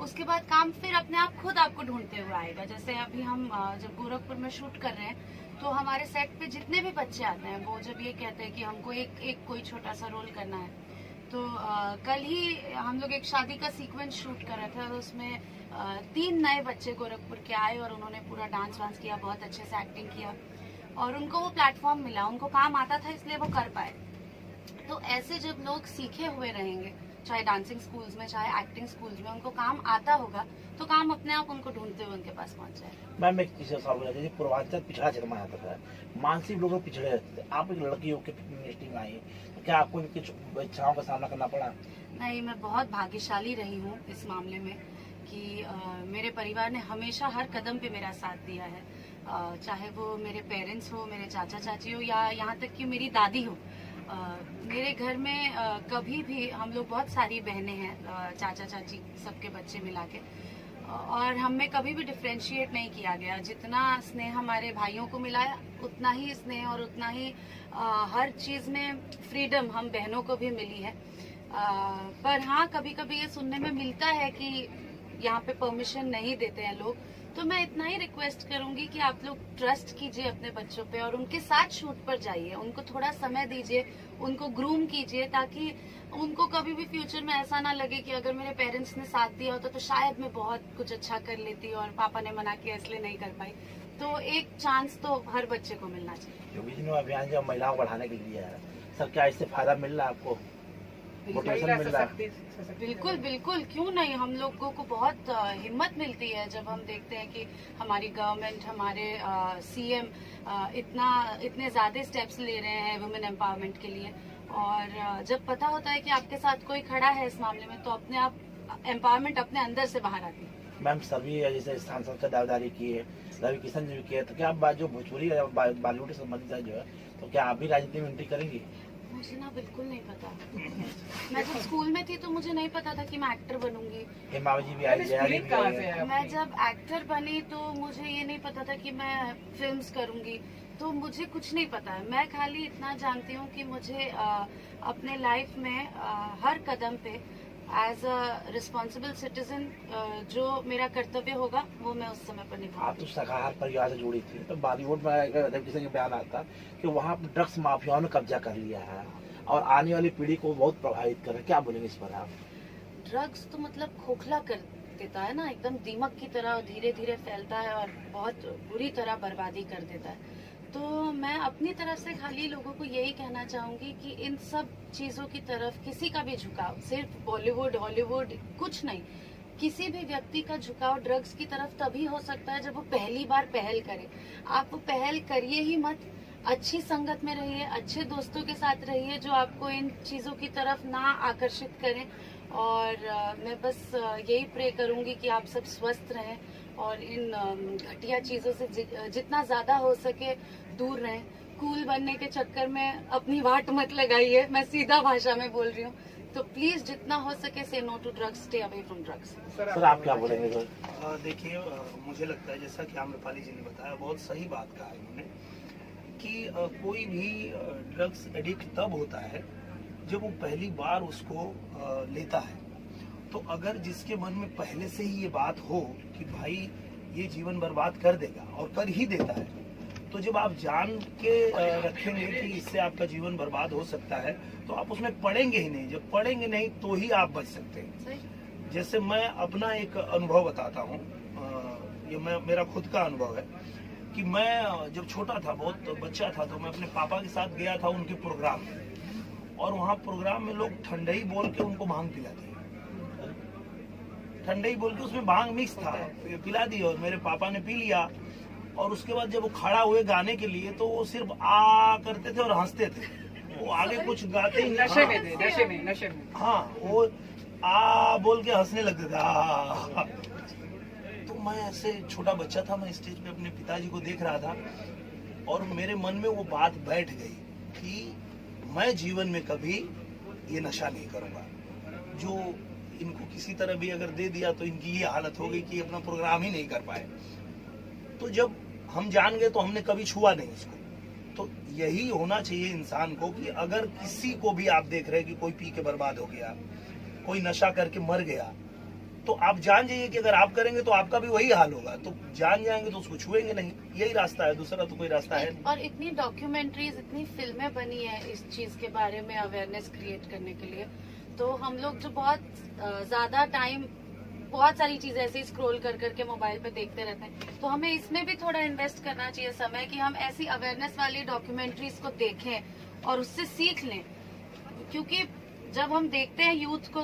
उसके बाद काम फिर अपने आप खुद आपको ढूंढते हुए आएगा। जैसे अभी हम जब गोरखपुर में शूट कर रहे हैं तो हमारे सेट पे जितने भी बच्चे आते हैं वो जब ये कहते हैं कि हमको एक कोई छोटा सा रोल करना है, तो कल ही हम लोग एक शादी का सीक्वेंस शूट कर रहे थे और उसमें 3 नए बच्चे गोरखपुर के आए और उन्होंने पूरा डांस वांस किया, बहुत अच्छे से एक्टिंग किया और उनको वो प्लेटफॉर्म मिला, उनको काम आता था इसलिए वो कर पाए। तो ऐसे जब लोग सीखे हुए रहेंगे, चाहे डांसिंग स्कूल्स में चाहे एक्टिंग स्कूल्स में, उनको काम आता होगा तो काम अपने आप उनको ढूंढते हुए उनके पास पहुंच जाए। मैम एक चीज सवाल है, जैसे पूर्वांचल पिछड़ा क्षेत्र माना जाता है, मानसिक लोग पिछड़े रहते थे, आप एक लड़की होकर इंडस्ट्री में आई, तो क्या आपको इनकी इच्छाओं का सामना करना पड़ा? नहीं, मैं बहुत भाग्यशाली रही हूँ इस मामले में कि मेरे परिवार ने हमेशा हर कदम पे मेरा साथ दिया है, चाहे वो मेरे पेरेंट्स हो, मेरे चाचा चाची हो या यहाँ तक कि मेरी दादी हो। मेरे घर में कभी भी, हम लोग बहुत सारी बहनें हैं, चाचा चाची सबके बच्चे मिला के, और हमें कभी भी डिफ्रेंशिएट नहीं किया गया। जितना स्नेह हमारे भाइयों को मिला है उतना ही स्नेह और उतना ही हर चीज में फ्रीडम हम बहनों को भी मिली है। पर हाँ, कभी कभी ये सुनने में मिलता है कि यहाँ पे परमिशन नहीं देते हैं लोग, तो मैं इतना ही रिक्वेस्ट करूंगी कि आप लोग ट्रस्ट कीजिए अपने बच्चों पे और उनके साथ शूट पर जाइए, उनको थोड़ा समय दीजिए, उनको ग्रूम कीजिए, ताकि उनको कभी भी फ्यूचर में ऐसा ना लगे कि अगर मेरे पेरेंट्स ने साथ दिया होता तो शायद मैं बहुत कुछ अच्छा कर लेती और पापा ने मना किया इसलिए नहीं कर पाई। तो एक चांस तो हर बच्चे को मिलना चाहिए। योगी जी ने अभियान जो महिलाओं को बढ़ाने के लिए है, सर क्या इससे फायदा मिल रहा है आपको? मोटिवेशन मिल रहा है? बिल्कुल बिल्कुल, क्यों नहीं। हम लोगों को बहुत हिम्मत मिलती है जब हम देखते हैं कि हमारी गवर्नमेंट, हमारे सीएम इतने ज्यादा स्टेप्स ले रहे हैं वुमेन एम्पावरमेंट के लिए, और जब पता होता है कि आपके साथ कोई खड़ा है इस मामले में तो अपने आप एम्पावरमेंट अपने अंदर से बाहर आती है। मैम सभी जैसे सांसद से दावेदारी की है, रवि किशन जी भी किए, तो क्या आप जो भोजपुरी बॉलीवुड से संबंधित है जो है, तो क्या आप भी राजनीति में एंट्री करेंगी? मुझे ना बिल्कुल नहीं पता। मैं जब स्कूल में थी तो मुझे नहीं पता था कि मैं एक्टर बनूंगी। हेमावती जी भी आई, जयाजी भी आई। मैं जब एक्टर बनी तो मुझे ये नहीं पता था कि मैं फिल्म्स करूंगी, तो मुझे कुछ नहीं पता है। मैं खाली इतना जानती हूँ कि मुझे अपने लाइफ में हर कदम पे एज अ रिस्पॉन्सिबल सिटीजन जो मेरा कर्तव्य होगा वो मैं उस समय पर निभाऊंगी। आप तो शाकाहार परिवार से जुड़ी थी, तो बॉलीवुड में रवि किशन का बयान आता कि वहाँ ड्रग्स माफियाओं ने कब्जा कर लिया है और आने वाली पीढ़ी को बहुत प्रभावित कर रहा है, क्या बोलेंगे इस पर आप? ड्रग्स तो मतलब खोखला कर देता है ना, एकदम दीमक की तरह धीरे धीरे फैलता है और बहुत बुरी तरह बर्बादी कर देता है। तो मैं अपनी तरफ से खाली लोगों को यही कहना चाहूंगी कि इन सब चीजों की तरफ किसी का भी झुकाव, सिर्फ बॉलीवुड हॉलीवुड कुछ नहीं, किसी भी व्यक्ति का झुकाव ड्रग्स की तरफ तभी हो सकता है जब वो पहली बार पहल करे। आप वो पहल करिए ही मत, अच्छी संगत में रहिए, अच्छे दोस्तों के साथ रहिए जो आपको इन चीजों की तरफ ना आकर्षित करें। और मैं बस यही प्रे करूंगी कि आप सब स्वस्थ रहें और इन घटिया चीजों से जितना ज्यादा हो सके दूर रहें। कूल बनने के चक्कर में अपनी वाट मत लगाइए, मैं सीधा भाषा में बोल रही हूँ। तो प्लीज जितना हो सके से no to drugs, stay away from drugs. Sir आप क्या बोलेंगे? देखिए, मुझे लगता है जैसा कि आम्रपाली जी ने बताया, बहुत सही बात कहा इन्होंने कि कोई भी ड्रग्स एडिक्ट तब होता है जब वो पहली बार उसको लेता है। तो अगर जिसके मन में पहले से ही ये बात हो कि भाई ये जीवन बर्बाद कर देगा और कर ही देता है, तो जब आप जान के रखेंगे कि इससे आपका जीवन बर्बाद हो सकता है तो आप उसमें पड़ेंगे ही नहीं। जब पड़ेंगे नहीं तो ही आप बच सकते हैं। जैसे मैं अपना एक अनुभव बताता हूँ, ये मेरा खुद का अनुभव है कि मैं जब छोटा था, बहुत बच्चा था, तो मैं अपने पापा के साथ गया था उनके प्रोग्राम में, और वहाँ प्रोग्राम में लोग ठंडई बोल के उनको भांग पिलाते, ठंडई बोल के उसमें भांग मिक्स था, पिला दी और मेरे पापा ने पी लिया। और उसके बाद जब वो खड़ा हुए गाने के लिए तो वो सिर्फ आ करते थे और हंसते थे, वो आगे कुछ गाते ही नशे में थे, नशे में। हाँ, वो आ बोल के हंसने लगते थे। तो मैं ऐसे छोटा बच्चा था, मैं स्टेज पे अपने पिताजी को देख रहा था और मेरे मन में वो बात बैठ गई कि मैं जीवन में कभी ये नशा नहीं करूंगा। जो इनको किसी तरह भी अगर दे दिया तो इनकी ये हालत हो गई कि अपना प्रोग्राम ही नहीं कर पाए। तो जब हम जान गए तो हमने कभी छुआ नहीं उसको। तो यही होना चाहिए इंसान को कि अगर किसी को भी आप देख रहे हैं कि कोई पी के बर्बाद हो गया, कोई नशा करके मर गया, तो आप जान जाइए कि अगर आप करेंगे तो आपका भी वही हाल होगा। तो जान जाएंगे तो उसको छुएंगे नहीं, यही रास्ता है, दूसरा तो कोई रास्ता है नहीं। और इतनी डॉक्यूमेंट्रीज, इतनी फिल्में बनी है इस चीज के बारे में अवेयरनेस क्रिएट करने के लिए। तो हम लोग जो बहुत ज्यादा टाइम बहुत सारी चीजें ऐसे स्क्रॉल कर करके मोबाइल पे देखते रहते हैं, तो हमें इसमें भी थोड़ा इन्वेस्ट करना चाहिए समय कि हम ऐसी अवेयरनेस वाली डॉक्यूमेंट्रीज को देखें और उससे सीख लें। क्योंकि जब हम देखते हैं यूथ को